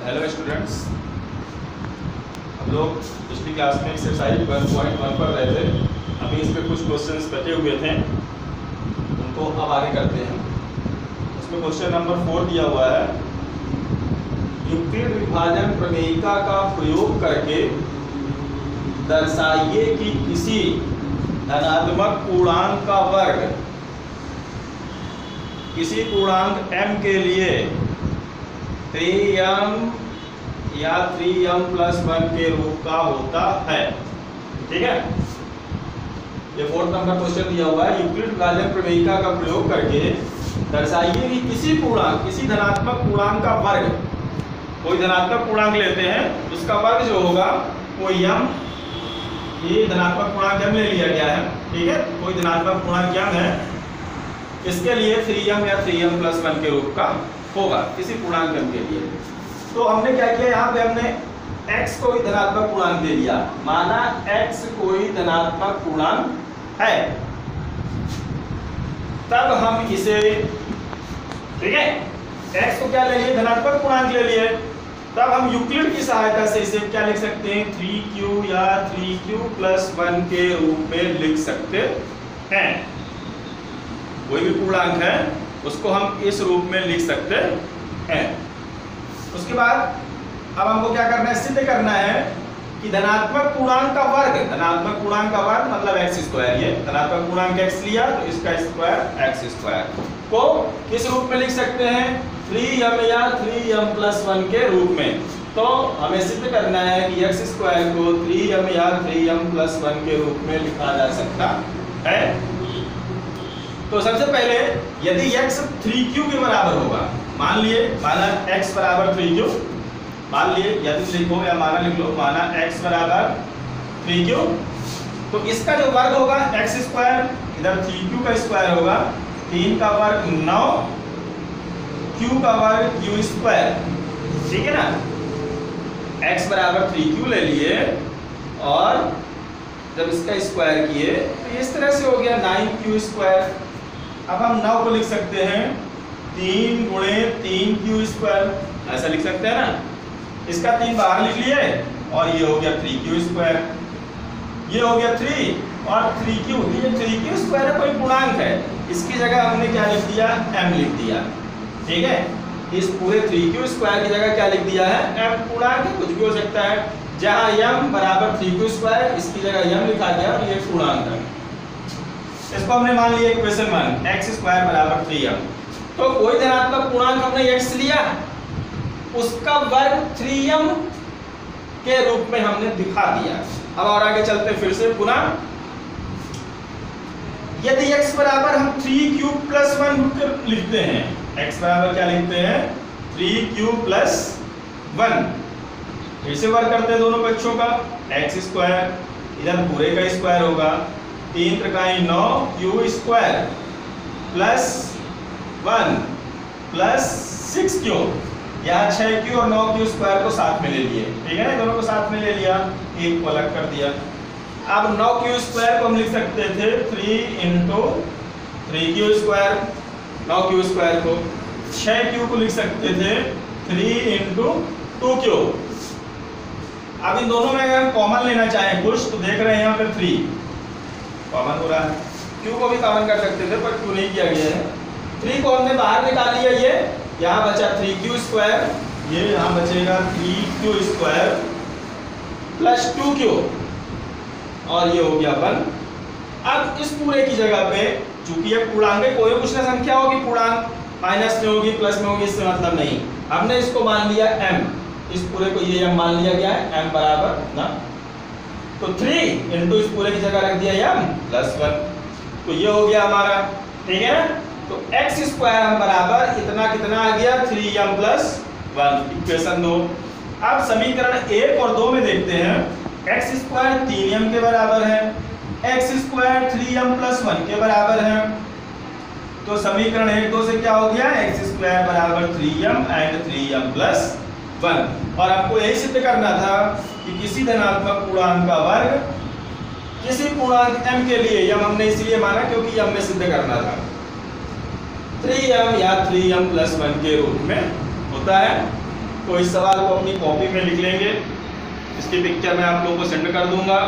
Hello students, हम लोग पिछली क्लास में एक्सरसाइज 1.1 पर रहे थे। अभी इस पर कुछ क्वेश्चंस बचे हुए थे, उनको अब आगे करते हैं। उसमें क्वेश्चन नंबर 4 दिया हुआ है, यूक्लिड विभाजन प्रमेयिका का प्रयोग करके दर्शाइए कि किसी धनात्मक पूर्णांक का वर्ग किसी पूर्णांक m के लिए 3m या 3m + 1 के रूप का होता है। ठीक है, ये 4 नंबर क्वेश्चन दिया हुआ है। यूक्लिड विभाजन प्रमेयिका का प्रयोग करके दर्शाइए कि किसी धनात्मक पूर्णांक का वर्ग, कोई धनात्मक पूर्णांक लेते हैं, उसका वर्ग जो होगा वो m, ये धनात्मक पूर्णांक m ले लिया गया है। ठीक है, कोई धनात्मक पूर्णांक m है, इसके लिए 3m या 3m + 1 के रूप का होगा, किसी पूर्णांक m के लिए। तो हमने क्या किया, यहाँ पे हमने x को ही धनात्मक पूर्णांक दे दिया, माना x कोई धनात्मक पूर्णांक है, तब हम इसे, ठीक है, x को क्या ले लिए, धनात्मक पूर्णांक ले लिए, तब हम यूक्लिड की सहायता से इसे क्या लिख सकते हैं, 3q या 3q + 1 के रूप में लिख सकते हैं। कोई भी पूर्णांक है उसको हम इस रूप में लिख सकते हैं। उसके बाद अब हमको क्या करना है, सिद्ध करना है कि धनात्मक पूर्णांक का वर्ग मतलब x², ये धनात्मक पूर्णांक x लिया तो इसका स्क्वायर x² को किस रूप में लिख सकते हैं, 3m या 3m + 1 के रूप में। तो हमें सिद्ध करना है कि x² को 3m या 3m + 1 के रूप में लिखा जा सकता है। तो सबसे पहले यदि x 3q के बराबर होगा, माना x = 3q, मान लिए, यदि लिखो या माना लिख लो, माना x = 3q, तो इसका जो वर्ग होगा x², इधर 3q का स्क्वायर होगा, 3 का वर्ग 9, q का वर्ग q²। ठीक है ना, x = 3q ले लिए और जब इसका स्क्वायर किए तो इस तरह से हो गया 9q²। अब हम 9 को लिख सकते हैं 3 × 3q², ऐसा लिख सकते हैं ना। इसका 3 बाहर लिख लिए और ये हो गया 3q², ये हो गया 3 और 3q, ये 3q² कोई पूर्णांक है, इसकी जगह हमने क्या लिख दिया, m लिख दिया। ठीक है, इस पूरे 3q² की जगह क्या लिख दिया है, m। पूर्णांक है, कुछ भी हो सकता है, जहां m = 3q², इसकी जगह m लिखा गया और ये पूर्णांक है। इसको हमने मान लिया इक्वेशन 1, x² = 3m। तो कोई धनात्मक पूर्णांक हमने x लिया, उसका वर्ग 3m के रूप में हमने दिखा दिया। अब और आगे चलते फिर से पुनः, यदि x बराबर हम 3q + 1 लिखते हैं, x बराबर क्या लिखते हैं, 3q + 1, फिर से वर्ग करते हैं दोनों पक्षों का, x², इधर पूरे का स्क्वायर होगा, 3 × 3 9 q² + 1 + 6q, यहाँ 6q और 9q² को साथ में ले लिए। ठीक है, दोनों को साथ में ले लिया, एक को अलग कर दिया। अब 9q² को हम लिख सकते थे 3 × 3q², 9q² को, 6q को लिख सकते थे 3 × 2q। अब इन दोनों में अगर कॉमन लेना चाहें कुछ, तो देख रहे हैं यहाँ पे 3 कॉमन हो रहा है, q को भी कॉमन कर सकते थे पर q नहीं किया गया है। 3 को हमने बाहर निकाल लिया, ये यहाँ बचा 3q², ये यहाँ बचेगा 3q² + 2q और ये हो गया 1। अब इस पूरे की जगह पे, चूंकि ये पूर्णांक है, कोई कुछ ना संख्या होगी, पूर्णांक माइनस में होगी, प्लस में होगी, इससे मतलब नहीं, हमने इसको मान लिया m, इस पूरे को ये m मान लिया गया है, m बराबर ना, तो 3 × इस पूरे की जगह रख दिया m + 1, तो ये हो गया हमारा। ठीक है ना, तो x² हम बराबर इतना आ गया, 3m + 1, इक्वेशन 2। अब समीकरण 1 और 2 में देखते हैं, x² 3m के बराबर है, x² 3m + 1 के बराबर है, तो समीकरण 1 2 से क्या हो गया, x² = 3m and 3m + 1। और आपको यही सिद्ध करना था कि किसी धनात्मक पूर्णांक का वर्ग किसी पूर्णांक m के लिए, m हमने इसलिए माना क्योंकि m में सिद्ध करना था, 3m या 3m + 1 के रूप में होता है। तो इस सवाल को अपनी कॉपी में लिख लेंगे, इसकी पिक्चर मैं आप लोगों को सेंड कर दूंगा।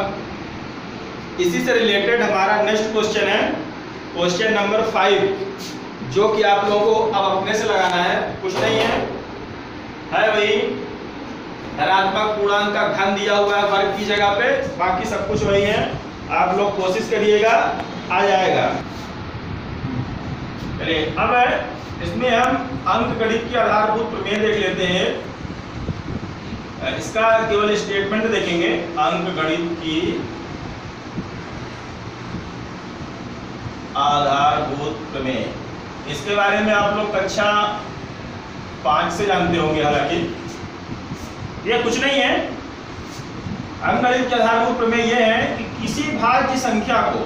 इसी से रिलेटेड हमारा नेक्स्ट क्वेश्चन है क्वेश्चन नंबर 5, जो कि आप लोगों को अब अपने से लगाना है, कुछ नहीं है भाई धनात्मक पूर्णांक का घन दिया हुआ है वर्ग की जगह पे, बाकी सब कुछ वही है। आप लोग कोशिश करिएगा, आ जाएगा। चलिए अब इसमें हम अंक गणित की आधारभूत प्रमेय देख लेते हैं। इसका केवल स्टेटमेंट देखेंगे, अंक गणित की आधारभूत प्रमेय। इसके बारे में आप लोग कक्षा 5 से जानते होंगे। हालांकि ये कुछ नहीं है, अंकगणित के आधारभूत प्रमेय यह है कि किसी भाज्य संख्या को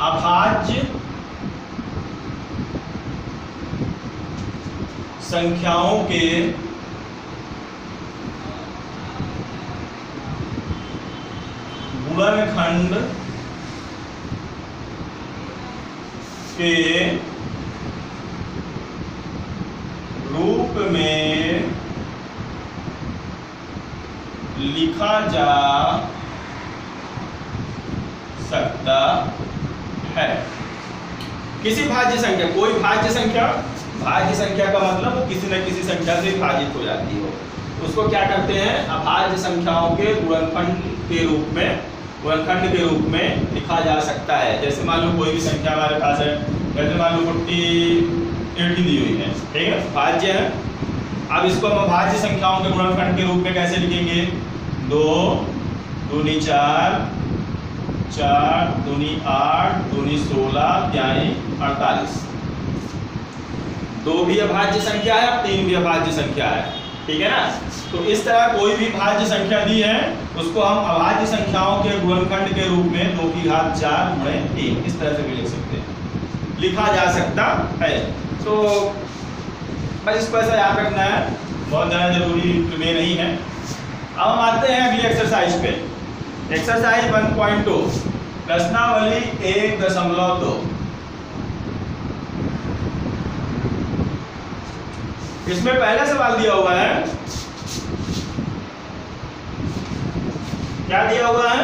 अभाज्य संख्याओं के गुणनखंड के रूप में लिखा जा सकता है। किसी भाज्य संख्या, कोई भाज्य संख्या, भाज्य संख्या का मतलब वो किसी न किसी संख्या से विभाजित हो जाती हो, उसको क्या करते हैं, अभाज्य संख्याओं के गुणनखंड के रूप में लिखा जा सकता है। जैसे मान लो कोई भी संख्या हमारे पास है, जैसे मान लो 48 दी हुई है, ठीक है, भाज्य है। अब इसको हम अभाज्य संख्याओं के गुणनखंड के रूप में कैसे लिखेंगे, 2 दूनी 4, 4 दूनी 8, दूनी 16, त्याई 48। 2 भी अभाज्य संख्या है, 3 भी अभाज्य संख्या है, ठीक है ना। तो इस तरह कोई भी भाज्य संख्या दी है उसको हम अभाज्य संख्याओं के गुणनखंड के रूप में 2 की घात 4 गुणे 1 इस तरह से भी लिख सकते हैं, लिखा जा सकता है। तो बस इसको ऐसा याद रखना है, बहुत ज़्यादा जरूरी प्रमेय नहीं है। अब हम आते हैं अगली एक्सरसाइज पे। एक्सरसाइज 1.2 प्रश्नावली 1.2। इसमें पहला सवाल दिया हुआ है, क्या दिया हुआ है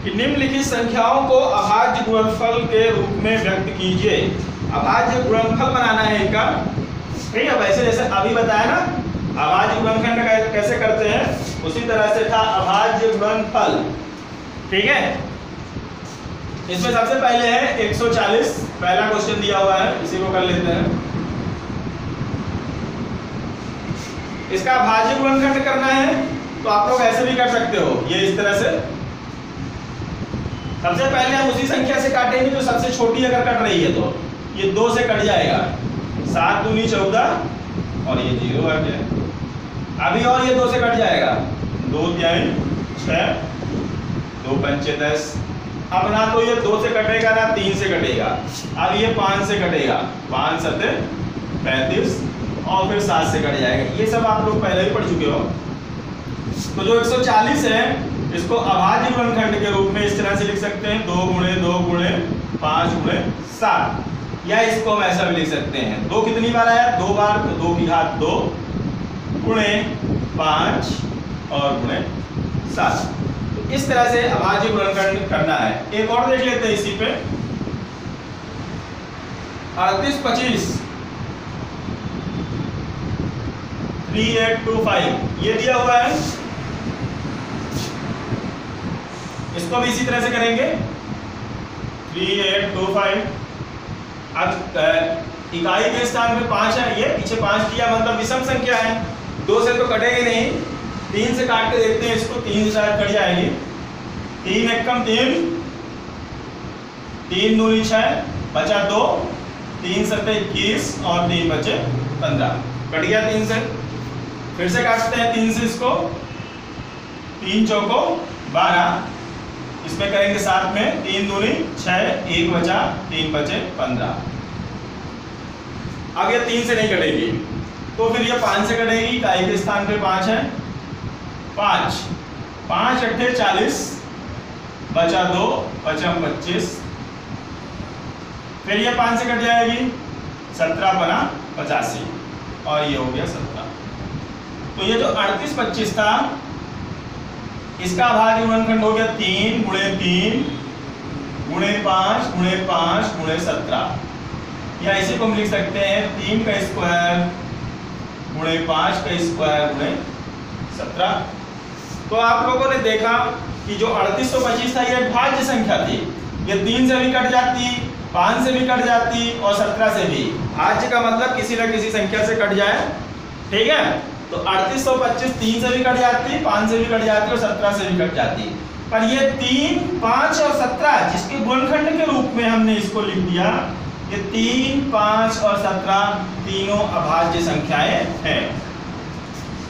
कि निम्नलिखित संख्याओं को अभाज्य गुणनफल के रूप में व्यक्त कीजिए। अभाज्य गुणनफल बनाना है इनका, ठीक है। वैसे जैसे अभी बताया ना अभाज्य गुणनखंड कैसे करते हैं, उसी तरह से था अभाज्य गुणनफल, ठीक है। इसमें सबसे पहले है 140, पहला क्वेश्चन दिया हुआ है, इसी को कर लेते हैं। इसका अभाज्य गुणनखंड करना है तो आप लोग ऐसे भी कर सकते हो, ये इस तरह से। सबसे पहले हम उसी संख्या से काटेंगे जो सबसे छोटी अगर कट रही है, तो ये 2 से कट जाएगा, 7 दूनी 14 और ये 0 आ गया। अभी और ये 2 से कट जाएगा, 2 त्याई 6, 2 पंचे 10। अब ना तो ये 2 से कटेगा ना 3 से कटेगा, अब ये 5 से कटेगा, 5 सते 35 और फिर 7 से कट जाएगा। ये सब आप लोग पहले ही पढ़ चुके हो। तो जो 140 है इसको अभाज्य गुणनखंड के रूप में इस तरह से लिख सकते हैं, 2 गुणे 2 गुणे 5 गुणे 7, या इसको हम ऐसा भी लिख सकते हैं, 2 कितनी बार आया, 2 बार, तो 2 की घात 2 गुणे 5 और गुणे 7। तो इस तरह से अभाज्य गुणनखंड करना है। एक और देख लेते हैं इसी पे, 38 25 3825 ये दिया हुआ है। इसको भी इसी तरह से करेंगे, 3825। अब इकाई के स्थान पे 5 है, ये पीछे 5 किया, मतलब विषम संख्या है, 2 से तो कटेगी नहीं, 3 से काट के देखते हैं इसको, 3 से शायद कट जाएगी। 3 एकम 3, 3 दूनी 6, बचा 2, 3 सत्ते 21 और 3 बचे 15, कट गया 3 से। फिर से काटते हैं 3 से इसको, 3 चौको 12, इसमें करेंगे 7 में, 3 दूनी 6, 1 बचा, 3 बचे 15। अब ये 3 से नहीं कटेगी, तो फिर ये 5 से कटेगी, इकाई के स्थान पे 5 है, 5 5 अट्ठे 40, बचा 2, बचा 25, फिर ये 5 से कट जाएगी, 17 बना 85 और ये हो गया 17। तो ये जो 38 25 था इसका अभाज्य गुणनखंड हो गया 3 गुणे 3 गुणे 5 गुणे 5 गुणे 17, या इसी को हम लिख सकते हैं 3 का स्क्वायर गुणे 5 का स्क्वायर गुणे 17। तो आप लोगों ने देखा कि जो 3825 था ये भाज्य संख्या थी, ये 3 से भी कट जाती, 5 से भी कट जाती और 17 से भी। भाज्य का मतलब किसी न किसी संख्या से कट जाए, ठीक है। तो 3825 3 से भी कट जाती, 5 से भी कट जाती और 17 से भी कट जाती। पर ये 3, 5 और 17 जिसके गुणनखंड के रूप में हमने इसको लिख दिया, ये 3, 5 और 17 तीनों अभाज्य संख्याएं हैं।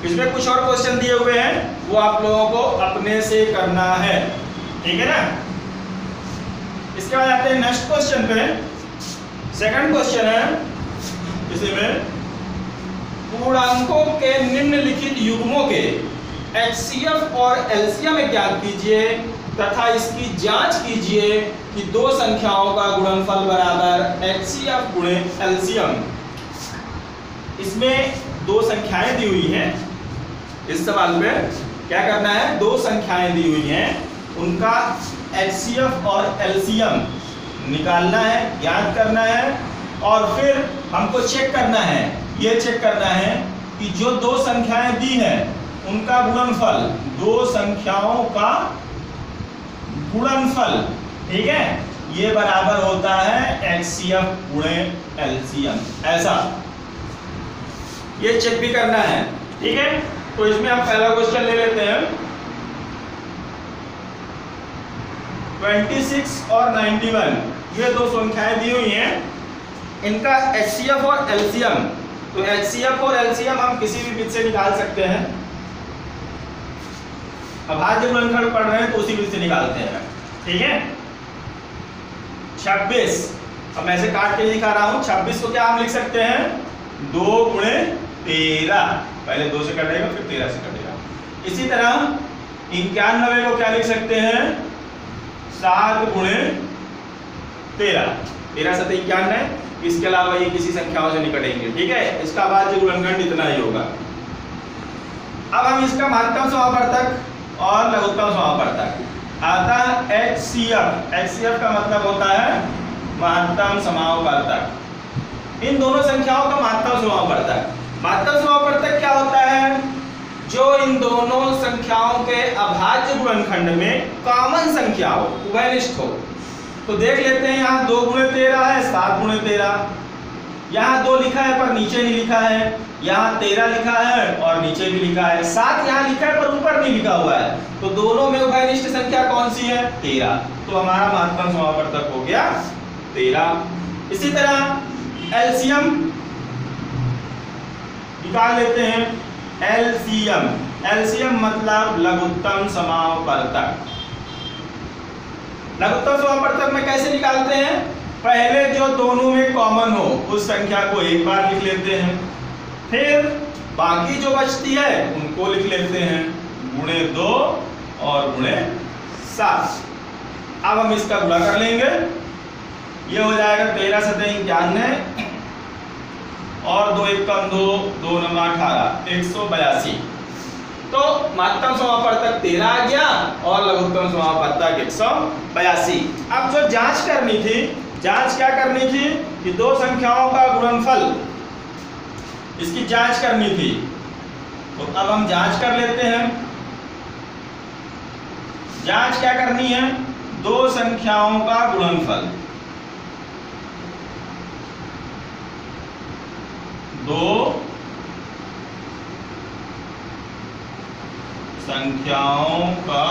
इसमें कुछ और क्वेश्चन दिए हुए हैं, वो आप लोगों को अपने से करना है, ठीक है ना। इसके बाद आते हैं नेक्स्ट क्वेश्चन पे। सेकंड क्वेश्चन है, इसी में पूर्णांकों के निम्नलिखित युग्मों के HCF और LCM ज्ञात कीजिए तथा इसकी जांच कीजिए कि दो संख्याओं का गुणनफल बराबर HCF गुणे LCM। इसमें दो संख्याएं दी हुई हैं, इस सवाल में क्या करना है, दो संख्याएं दी हुई हैं, उनका HCF और LCM निकालना है, ज्ञात करना है, और फिर हमको चेक करना है, ये चेक करना है कि जो दो संख्याएं दी हैं उनका गुणनफल, दो संख्याओं का गुणनफल, ठीक है, ये बराबर होता है HCF गुणे LCM, ऐसा ये चेक भी करना है, ठीक है। तो इसमें हम पहला क्वेश्चन ले लेते हैं। 26 और 91 ये दो संख्याएं दी हुई हैं, इनका HCF और LCM, तो HCF और LCM हम किसी भी विधि से निकाल सकते हैं। अभाज्य गुणनखंड पढ़ रहे हैं तो उसी विधि से निकालते हैं, ठीक है। 26 अब मैं ऐसे काट के लिखा रहा हूं, 26 को क्या हम लिख सकते हैं, 2 गुणे 13, पहले 2 से कटेगा फिर 13 से कटेगा। इसी तरह 91 को क्या लिख सकते हैं, 7 गुणे 13, 13 7 91, इसके अलावा ये किसी संख्याओं से नहीं कटेंगे, ठीक है। इसका अभाज्य गुणनखंड इतना ही होगा। अब हम इसका महत्तम समापवर्तक और लघुत्तम समापवर्तक आता है HCF। HCF का मतलब होता है महत्तम समापवर्तक। इन दोनों संख्याओं का महत्तम समापवर्तक, महत्तम समापवर्तक क्या होता है, जो इन दोनों संख्याओं के अभाज्य गुणनखंड में कॉमन संख्या हो, उभयनिष्ठ हो। तो देख लेते हैं, यहाँ 2 गुणे 13 है, 7 गुणे 13, यहाँ 2 लिखा है पर नीचे नहीं लिखा है, यहाँ 13 लिखा है और नीचे भी लिखा है, 7 यहाँ लिखा है पर ऊपर नहीं लिखा हुआ है, तो दोनों में उभयनिष्ठ संख्या कौन सी है, 13, तो हमारा महत्तम समापवर्तक हो गया 13। इसी तरह LCM निकाल लेते हैं। LCM मतलब लघुत्तम समापवर्तक। लघुत्तम समापवर्तक में कैसे निकालते हैं, पहले जो दोनों में कॉमन हो उस संख्या को एक बार लिख लेते हैं, फिर बाकी जो बचती है उनको लिख लेते हैं, गुणे 2 और गुणे 7। अब हम इसका गुणा कर लेंगे, ये हो जाएगा 13 7 91 और 2 1 2 2 9 18 182। तो महत्तम समापवर्तक 13 आ गया और लघुत्तम समापवर्तक 182। अब जो जांच करनी थी, जांच क्या करनी थी कि दो संख्याओं का गुणनफल, इसकी जांच करनी थी। तो अब हम जांच कर लेते हैं। जांच क्या करनी है, दो संख्याओं का गुणनफल, दो संख्याओं का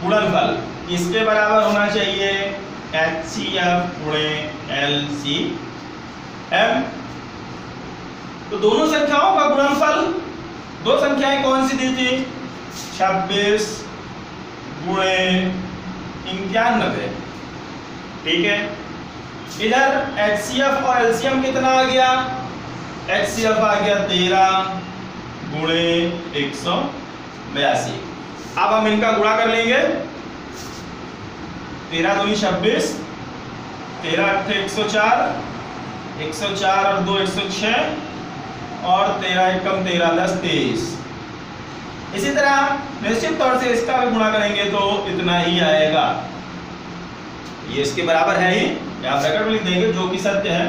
गुणनफल इसके बराबर होना चाहिए HCF गुणे LCM। तो दोनों संख्याओं का गुणनफल, दो संख्याएं कौन सी दी थी, 26 गुणे 91, ठीक है। इधर HCF और LCM कितना आ गया? HCF आ गया 13 गुणे 182। अब हम इनका गुणा कर लेंगे। 13 दूनी 26, 13 अट्ठे 104, 104 और 2 106 और 13 एकम 13 10 23। इसी तरह निश्चित तौर से इसका भी गुणा करेंगे तो इतना ही आएगा। ये इसके बराबर है ही, यहाँ ब्रैकेट में लिख देंगे जो कि सत्य है,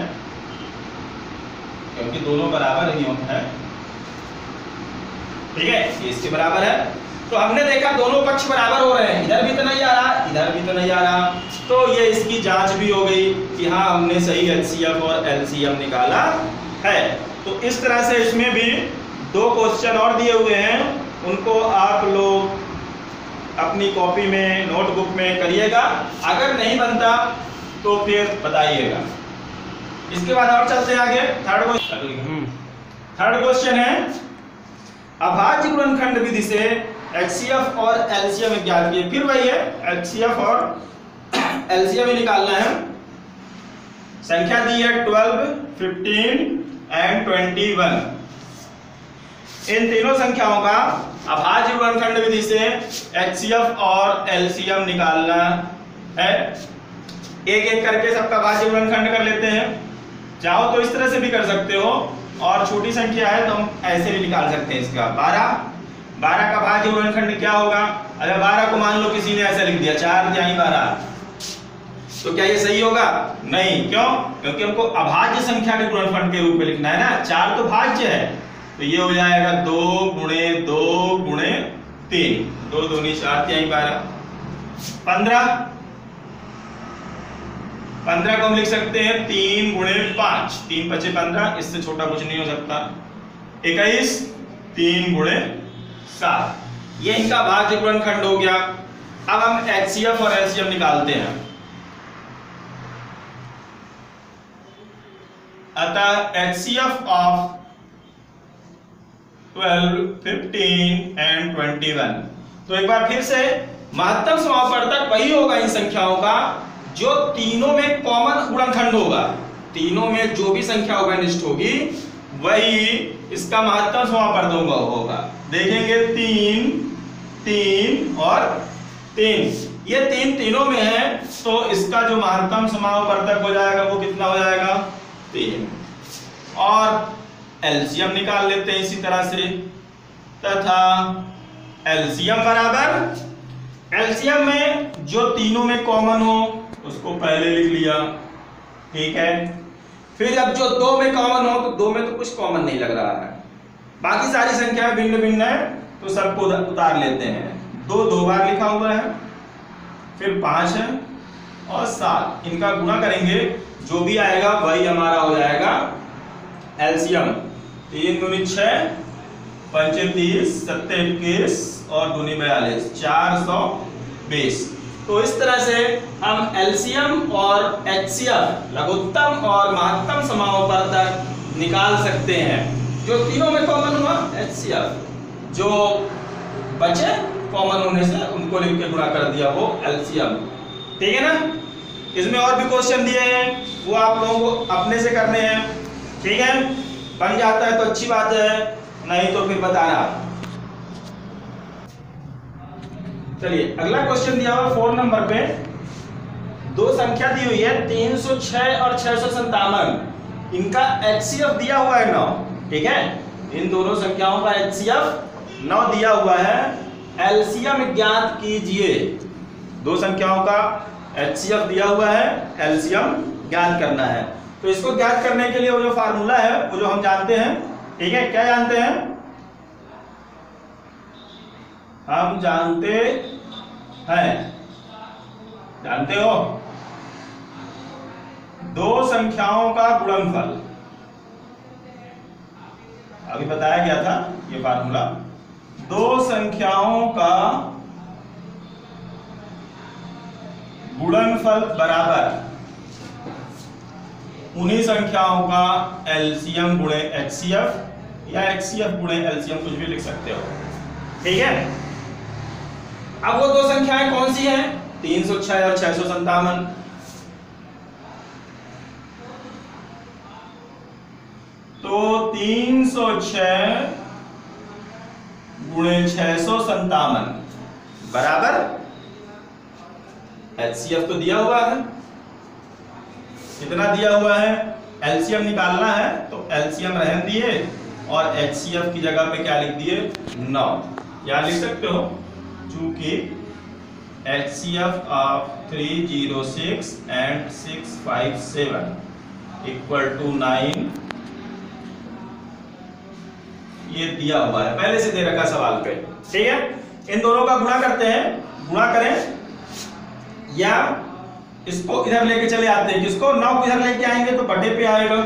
क्योंकि दोनों बराबर ही है। ठीक है, ये इसके बराबर है। तो हमने देखा दोनों पक्ष बराबर हो रहे हैं, इधर भी तो नहीं आ रहा, इधर भी तो नहीं आ रहा, तो ये इसकी जांच भी हो गई कि हाँ हमने सही HCF और LCM निकाला है। तो इस तरह से इसमें भी 2 क्वेश्चन और दिए हुए हैं, उनको आप लोग अपनी कॉपी में नोटबुक में करिएगा। अगर नहीं बनता तो फिर बताइएगा। इसके बाद और चलते हैं आगे। थर्ड क्वेश्चन है, अभाज्य गुणनखंड विधि से HCF और LCM ज्ञात किए। फिर वही है, HCF और LCM ही निकालना है। संख्या दी है 12, 15 एंड 21। इन तीनों संख्याओं का अभाज्य गुणनखंड विधि से HCF और LCM निकालना है। एक एक करके सबका अभाज्य गुणनखंड कर लेते हैं। चाहो तो इस तरह से भी कर सकते हो, और छोटी संख्या है तो हम ऐसे भी निकाल सकते हैं। इसका 12 का भाज्य गुणनखंड क्या होगा? अगर 12 को मान लो किसी ने ऐसा लिख दिया 4 या 12, तो क्या ये सही होगा? नहीं। क्यों? क्योंकि हमको अभाज्य संख्या के गुणनखंड के रूप में लिखना है ना। 4 तो भाज्य है, तो ये हो जाएगा 2 गुणे 2 गुणे 3, 2 दूनी 4 या 12। 15 को हम लिख सकते हैं 3 गुणे 5, 3 5 15, इससे छोटा कुछ नहीं हो सकता। 21, 3 गुणे 7, ये इनका भाज्य गुणनखंड हो गया। अब हम HCF और LCM निकालते हैं। अतः HCF ऑफ 12, 15 एंड 21। तो एक बार फिर से महत्तम समापवर्तक वही होगा इन संख्याओं का जो तीनों में कॉमन गुणनखंड होगा। तीनों में जो भी संख्या होगा निष्ठ होगी वही इसका महत्तम समापवर्तक होगा। देखेंगे 3, 3 और 3, ये तीनों में है, तो इसका जो महत्तम समापवर्तक हो जाएगा वो कितना हो जाएगा? 3। और LCM निकाल लेते हैं इसी तरह से, तथा LCM बराबर, LCM में जो तीनों में कॉमन हो उसको पहले लिख लिया, ठीक है। फिर अब जो 2 में कॉमन हो तो 2 में तो कुछ कॉमन नहीं लग रहा है, बाकी सारी संख्याएं भिन्न भिन्न है तो सबको उतार लेते हैं। 2 बार लिखा हुआ है, फिर 5 है और 7, इनका गुणा करेंगे जो भी आएगा वही हमारा हो जाएगा LCM। 3 दूनी 6, 5 30, 7 21 और दूनी 42, 420। तो इस तरह से हम LCM और HCF लघुत्तम और महत्तम समापवर्तक निकाल सकते हैं। जो तीनों में कॉमन हुआ HCF, जो बचे कॉमन होने से उनको लिख के गुणा कर दिया वो LCM। ठीक है ना। इसमें और भी क्वेश्चन दिए हैं, वो आप लोगों को अपने से करने हैं। ठीक है, बन जाता है तो अच्छी बात है, नहीं तो फिर बताना। चलिए अगला क्वेश्चन दिया हुआ 4 नंबर पे, 2 संख्या दी हुई है 306 और 657। इनका HCF दिया हुआ है 9। ठीक है, इन दोनों संख्याओं का HCF 9 दिया हुआ है। LCM ज्ञात कीजिए। 2 संख्याओं का HCF दिया हुआ है, LCM ज्ञात करना है। तो इसको ज्ञात करने के लिए वो जो फार्मूला है वो जो हम जानते हैं, ठीक है, क्या जानते हैं? हम जानते हैं, जानते हो, 2 संख्याओं का गुणनफल। अभी बताया गया था ये फार्मूला। 2 संख्याओं का गुणनफल बराबर उन्हीं संख्याओं का LCM गुणे HCF या HCF गुणे LCM, कुछ भी लिख सकते हो। ठीक है, अब वो 2 संख्याएं कौन सी हैं? 306 और 657। तो 306 गुणे 657 बराबर एचसीएफ तो दिया हुआ है, कितना दिया हुआ है, एलसीएम निकालना है तो एलसीएम रहने दिए और एचसीएफ की जगह पे क्या लिख दिए 9। क्या लिख सकते हो, चूंकि HCF of 306 and 657 equal to 9 ये दिया हुआ है, पहले से दे रखा सवाल पे। ठीक है, इन दोनों का गुणा करते हैं, गुणा करें या इसको इधर लेके चले आते हैं, किसको 9 को इधर लेके आएंगे तो बटे पे आएगा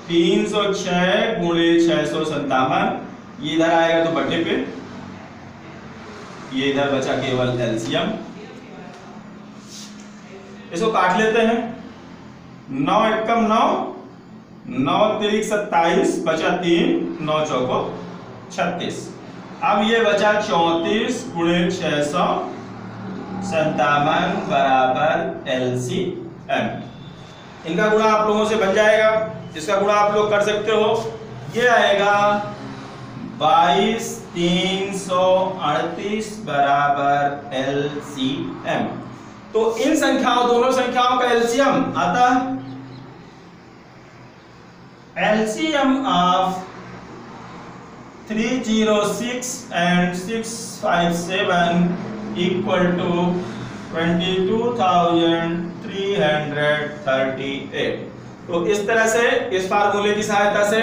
306 गुणे 657, ये इधर आएगा तो बटे पे, ये इधर बचा केवल एलसीएम, इसको काट लेते हैं 9 एकम 9, 9 तिरिक 27 बचा 3, 9 चौको 36। अब ये बचा 34 गुणे 657 बराबर एलसीएम। इनका गुणा आप लोगों से बन जाएगा, इसका गुणा आप लोग कर सकते हो, ये आएगा 22,338 बराबर एलसीएम। तो इन संख्याओं, दोनों संख्याओं का एलसीएम आता है, LCM of 306 and 657 equal to 22,338। तो इस तरह से, इस फार्मूले की सहायता से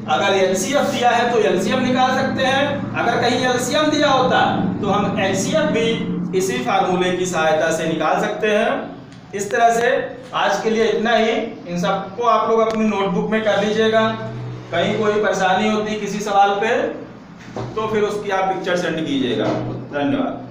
अगर एलसीएफ दिया है तो एलसीएम निकाल सकते हैं, अगर कहीं एलसीएम दिया होता तो हम एचसीएफ भी इसी फार्मूले की सहायता से निकाल सकते हैं। इस तरह से आज के लिए इतना ही, इन सबको आप लोग अपनी नोटबुक में कर लीजिएगा, कहीं कोई परेशानी होती किसी सवाल पे तो फिर उसकी आप पिक्चर सेंड कीजिएगा। धन्यवाद।